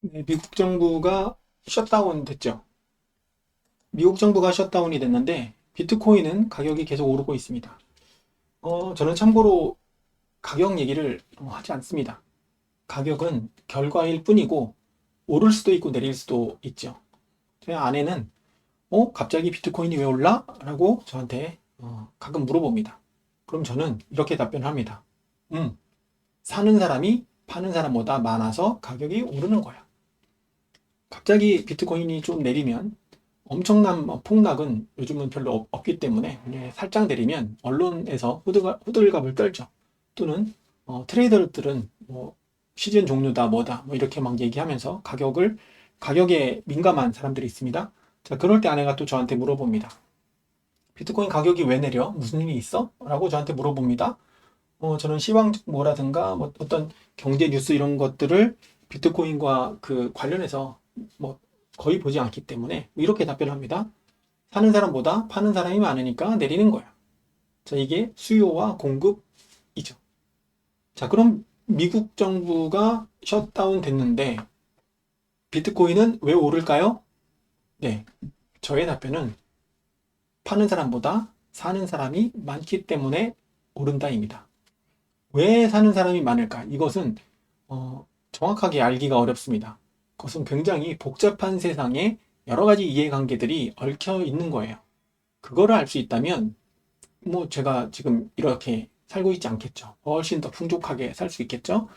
네, 미국 정부가 셧다운 됐죠. 미국 정부가 셧다운이 됐는데 비트코인은 가격이 계속 오르고 있습니다. 저는 참고로 가격 얘기를 하지 않습니다. 가격은 결과일 뿐이고 오를 수도 있고 내릴 수도 있죠. 제 아내는 갑자기 비트코인이 왜 올라? 라고 저한테 가끔 물어봅니다. 그럼 저는 이렇게 답변합니다. 음, 사는 사람이 파는 사람보다 많아서 가격이 오르는 거야. 갑자기 비트코인이 좀 내리면 엄청난 폭락은 요즘은 별로 없기 때문에 살짝 내리면 언론에서 호들갑을 떨죠. 또는 트레이더들은 뭐 시즌 종료다 뭐다 뭐 이렇게 막 얘기하면서 가격에 민감한 사람들이 있습니다. 자, 그럴 때 아내가 또 저한테 물어봅니다. 비트코인 가격이 왜 내려? 무슨 일이 있어? 라고 저한테 물어봅니다. 저는 시황 뭐라든가 뭐 어떤 경제 뉴스 이런 것들을 비트코인과 그 관련해서 뭐 거의 보지 않기 때문에 이렇게 답변합니다. 사는 사람보다 파는 사람이 많으니까 내리는 거야. 자, 이게 수요와 공급이죠. 자, 그럼 미국 정부가 셧다운 됐는데 비트코인은 왜 오를까요? 네, 저의 답변은 파는 사람보다 사는 사람이 많기 때문에 오른다입니다. 왜 사는 사람이 많을까? 이것은 정확하게 알기가 어렵습니다. 그것은 굉장히 복잡한 세상에 여러 가지 이해관계들이 얽혀 있는 거예요. 그거를 알 수 있다면, 뭐 제가 지금 이렇게 살고 있지 않겠죠. 훨씬 더 풍족하게 살 수 있겠죠.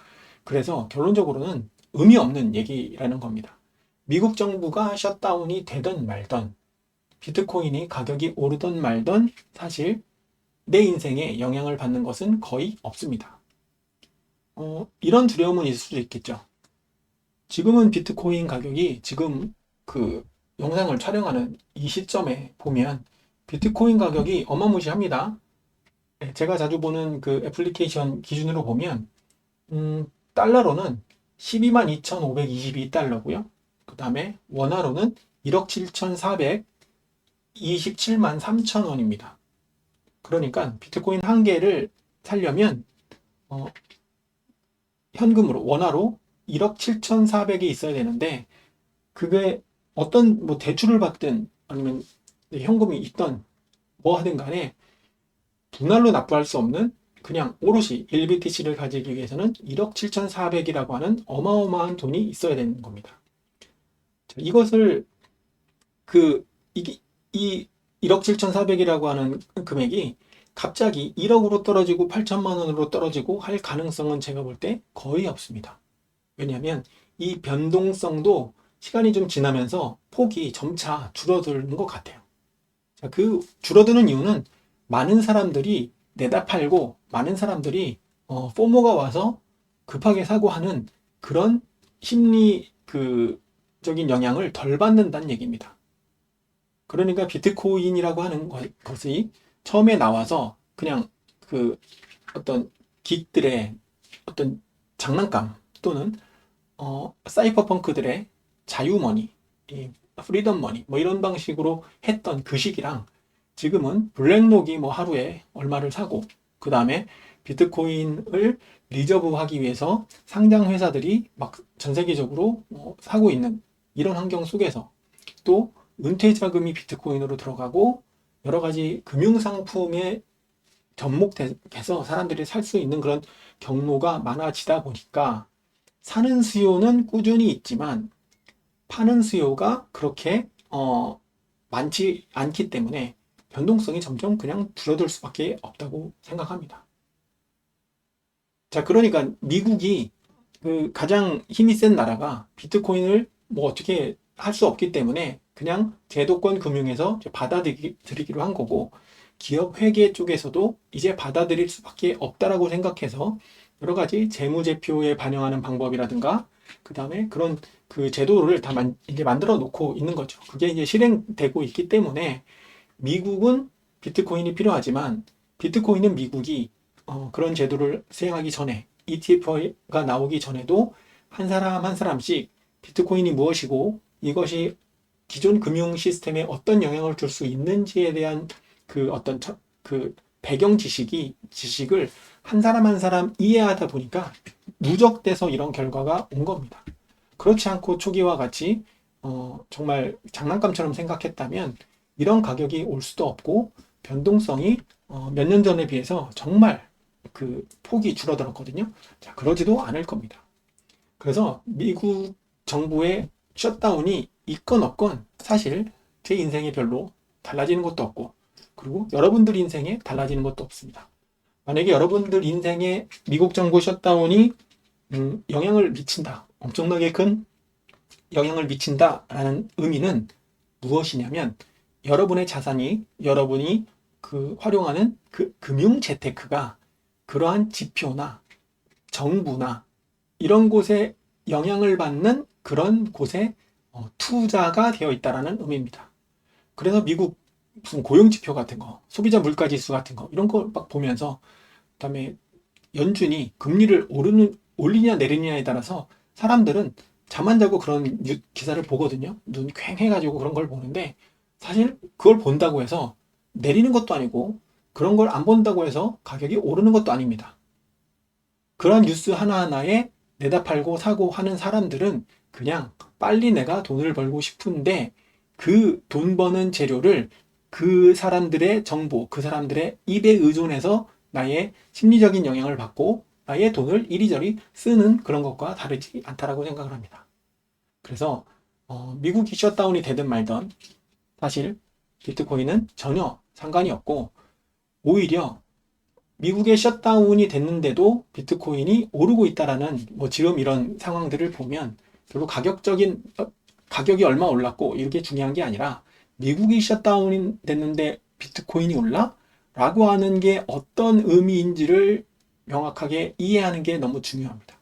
그래서 결론적으로는 의미 없는 얘기라는 겁니다. 미국 정부가 셧다운이 되든 말든, 비트코인이 가격이 오르든 말든 사실 내 인생에 영향을 받는 것은 거의 없습니다. 이런 두려움은 있을 수도 있겠죠. 지금은 비트코인 가격이 지금 그 영상을 촬영하는 이 시점에 보면 비트코인 가격이 어마무시합니다. 네, 제가 자주 보는 그 애플리케이션 기준으로 보면 달러로는 12만 2,522달러고요. 그 다음에 원화로는 1억 7,427만 3천 원입니다. 그러니까 비트코인 한 개를 사려면 어, 현금으로 원화로 1억 7,400이 있어야 되는데 그게 어떤 뭐 대출을 받든 아니면 현금이 있던 뭐 하든 간에 분할로 납부할 수 없는 그냥 오롯이 1BTC를 가지기 위해서는 1억 7,400이라고 하는 어마어마한 돈이 있어야 되는 겁니다. 자, 이것을 그 이 1억 7,400이라고 하는 금액이 갑자기 1억으로 떨어지고 8천만 원으로 떨어지고 할 가능성은 제가 볼 때 거의 없습니다. 왜냐하면 이 변동성도 시간이 좀 지나면서 폭이 점차 줄어드는 것 같아요. 자, 그 줄어드는 이유는 많은 사람들이 내다 팔고 많은 사람들이 포모가 와서 급하게 사고 하는 그런 심리 적인 영향을 덜 받는다는 얘기입니다. 그러니까 비트코인이라고 하는 것이 처음에 나와서 그냥 그 어떤 긱들의 어떤 장난감 또는 사이퍼펑크들의 자유머니, 프리덤 머니, 뭐 이런 방식으로 했던 그 시기랑 지금은 블랙록이 뭐 하루에 얼마를 사고, 그 다음에 비트코인을 리저브하기 위해서 상장 회사들이 막 전 세계적으로 사고 있는 이런 환경 속에서 또 은퇴 자금이 비트코인으로 들어가고 여러 가지 금융 상품에 접목돼서 사람들이 살 수 있는 그런 경로가 많아지다 보니까 사는 수요는 꾸준히 있지만 파는 수요가 그렇게 많지 않기 때문에 변동성이 점점 그냥 줄어들 수밖에 없다고 생각합니다. 자, 그러니까 미국이 그 가장 힘이 센 나라가 비트코인을 뭐 어떻게 할 수 없기 때문에 그냥 제도권 금융에서 받아들이기로 한 거고 기업 회계 쪽에서도 이제 받아들일 수밖에 없다라고 생각해서 여러 가지 재무제표에 반영하는 방법이라든가 그 다음에 그런 그 제도를 다 이제 만들어 놓고 있는 거죠. 그게 이제 실행되고 있기 때문에 미국은 비트코인이 필요하지만 비트코인은 미국이 그런 제도를 수행하기 전에 ETF가 나오기 전에도 한 사람 한 사람씩 비트코인이 무엇이고 이것이 기존 금융 시스템에 어떤 영향을 줄 수 있는지에 대한 그 어떤 그 배경 지식을 한 사람 한 사람 이해하다 보니까 누적돼서 이런 결과가 온 겁니다. 그렇지 않고 초기와 같이 정말 장난감처럼 생각했다면 이런 가격이 올 수도 없고 변동성이 몇 년 전에 비해서 정말 그 폭이 줄어들었거든요. 자, 그러지도 않을 겁니다. 그래서 미국 정부의 셧다운이 있건 없건 사실 제 인생에 별로 달라지는 것도 없고, 그리고 여러분들 인생에 달라지는 것도 없습니다. 만약에 여러분들 인생에 미국 정부 셧다운이 영향을 미친다, 엄청나게 큰 영향을 미친다라는 의미는 무엇이냐면, 여러분의 자산이, 여러분이 활용하는 그 금융 재테크가 그러한 지표나 정부나 이런 곳에 영향을 받는 그런 곳에 투자가 되어 있다라는 의미입니다. 그래서 미국 무슨 고용지표 같은 거, 소비자 물가지수 같은 거 이런 거 막 보면서, 그다음에 연준이 금리를 올리냐 내리냐에 따라서 사람들은 잠 안 자고 그런 기사를 보거든요. 눈 퀭해가지고 그런 걸 보는데, 사실 그걸 본다고 해서 내리는 것도 아니고 그런 걸 안 본다고 해서 가격이 오르는 것도 아닙니다. 그런 뉴스 하나하나에 내다 팔고 사고 하는 사람들은 그냥 빨리 내가 돈을 벌고 싶은데, 그 돈 버는 재료를 그 사람들의 정보, 그 사람들의 입에 의존해서 나의 심리적인 영향을 받고 나의 돈을 이리저리 쓰는 그런 것과 다르지 않다라고 생각을 합니다. 그래서 미국이 셧다운이 되든 말든 사실 비트코인은 전혀 상관이 없고, 오히려 미국의 셧다운이 됐는데도 비트코인이 오르고 있다라는 지금 이런 상황들을 보면 별로 가격이 얼마 올랐고 이게 중요한 게 아니라, 미국이 셧다운이 됐는데 비트코인이 올라? 라고 하는 게 어떤 의미인지를 명확하게 이해하는 게 너무 중요합니다.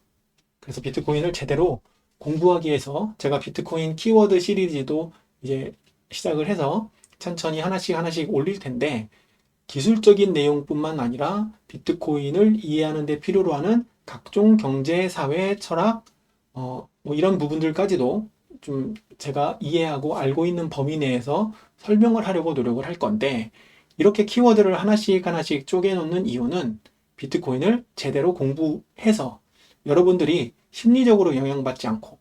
그래서 비트코인을 제대로 공부하기 위해서 제가 비트코인 키워드 시리즈도 이제 시작을 해서 천천히 하나씩 올릴 텐데, 기술적인 내용뿐만 아니라 비트코인을 이해하는 데 필요로 하는 각종 경제, 사회, 철학, 이런 부분들까지도 좀 제가 이해하고 알고 있는 범위 내에서 설명을 하려고 노력을 할 건데, 이렇게 키워드를 하나씩 쪼개놓는 이유는 비트코인을 제대로 공부해서 여러분들이 심리적으로 영향받지 않고,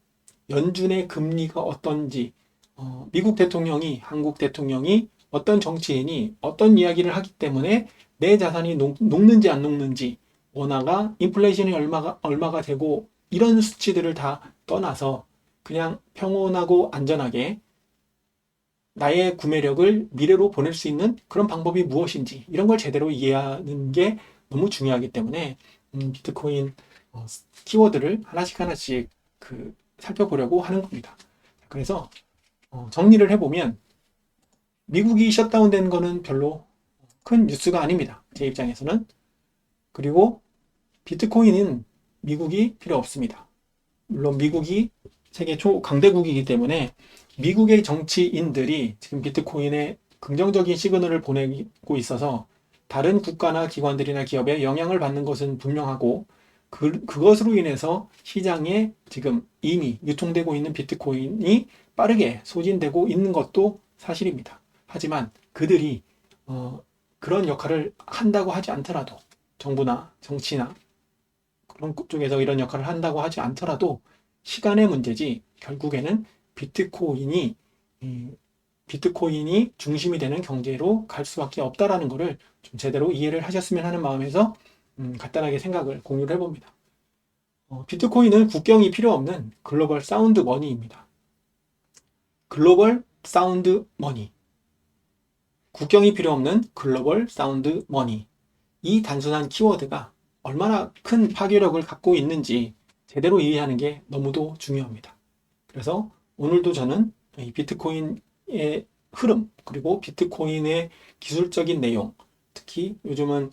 연준의 금리가 어떤지, 미국 대통령이, 한국 대통령이, 어떤 정치인이 어떤 이야기를 하기 때문에 내 자산이 녹는지 안 녹는지, 원화가 인플레이션이 얼마가 되고 이런 수치들을 다 떠나서 그냥 평온하고 안전하게 나의 구매력을 미래로 보낼 수 있는 그런 방법이 무엇인지, 이런 걸 제대로 이해하는 게 너무 중요하기 때문에 비트코인 키워드를 하나씩 살펴보려고 하는 겁니다. 그래서 정리를 해보면, 미국이 셧다운된 거는 별로 큰 뉴스가 아닙니다. 제 입장에서는. 그리고 비트코인은 미국이 필요 없습니다. 물론 미국이 세계 초강대국이기 때문에 미국의 정치인들이 지금 비트코인에 긍정적인 시그널을 보내고 있어서 다른 국가나 기관들이나 기업에 영향을 받는 것은 분명하고, 그것으로 인해서 시장에 지금 이미 유통되고 있는 비트코인이 빠르게 소진되고 있는 것도 사실입니다. 하지만 그들이 그런 역할을 한다고 하지 않더라도, 정부나 정치나 그런 쪽에서 이런 역할을 한다고 하지 않더라도 시간의 문제지, 결국에는 비트코인이 중심이 되는 경제로 갈 수밖에 없다라는 것을 좀 제대로 이해를 하셨으면 하는 마음에서 간단하게 생각을 공유를 해봅니다. 비트코인은 국경이 필요 없는 글로벌 사운드 머니입니다. 글로벌 사운드 머니. 국경이 필요 없는 글로벌 사운드 머니. 이 단순한 키워드가 얼마나 큰 파괴력을 갖고 있는지 제대로 이해하는 게 너무도 중요합니다. 그래서 오늘도 저는 이 비트코인의 흐름, 그리고 비트코인의 기술적인 내용, 특히 요즘은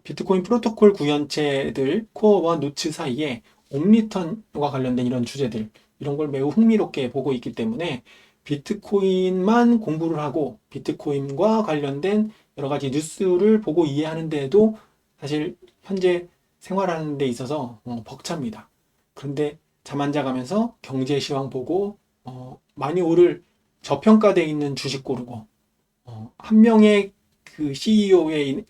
비트코인 프로토콜 구현체들 코어와 노츠 사이에 옴니턴과 관련된 이런 주제들, 이런 걸 매우 흥미롭게 보고 있기 때문에 비트코인만 공부를 하고 비트코인과 관련된 여러 가지 뉴스를 보고 이해하는 데에도 사실 현재 생활하는 데 있어서 벅찹니다. 그런데 잠 안 자가면서 경제 시황 보고 많이 오를 저평가되어 있는 주식 고르고, 한 명의 그 CEO의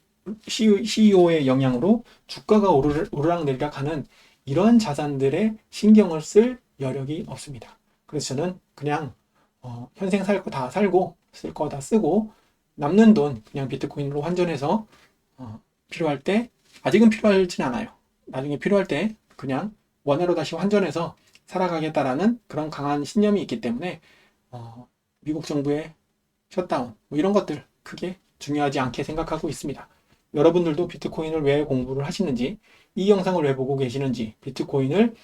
영향으로 주가가 오르락내리락 하는 이런 자산들에 신경을 쓸 여력이 없습니다. 그래서 저는 그냥 현생 살 거 다 살고 쓸 거 다 쓰고 남는 돈 그냥 비트코인으로 환전해서 필요할 때, 아직은 필요하진 않아요. 나중에 필요할 때 그냥 원화로 다시 환전해서 살아가겠다라는 그런 강한 신념이 있기 때문에 미국 정부의 셧다운 뭐 이런 것들 크게 중요하지 않게 생각하고 있습니다. 여러분들도 비트코인을 왜 공부를 하시는지, 이 영상을 왜 보고 계시는지, 비트코인을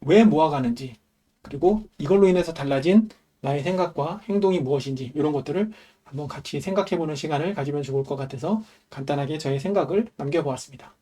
왜 모아가는지, 그리고 이걸로 인해서 달라진 나의 생각과 행동이 무엇인지 이런 것들을 한번 같이 생각해보는 시간을 가지면 좋을 것 같아서 간단하게 저의 생각을 남겨보았습니다.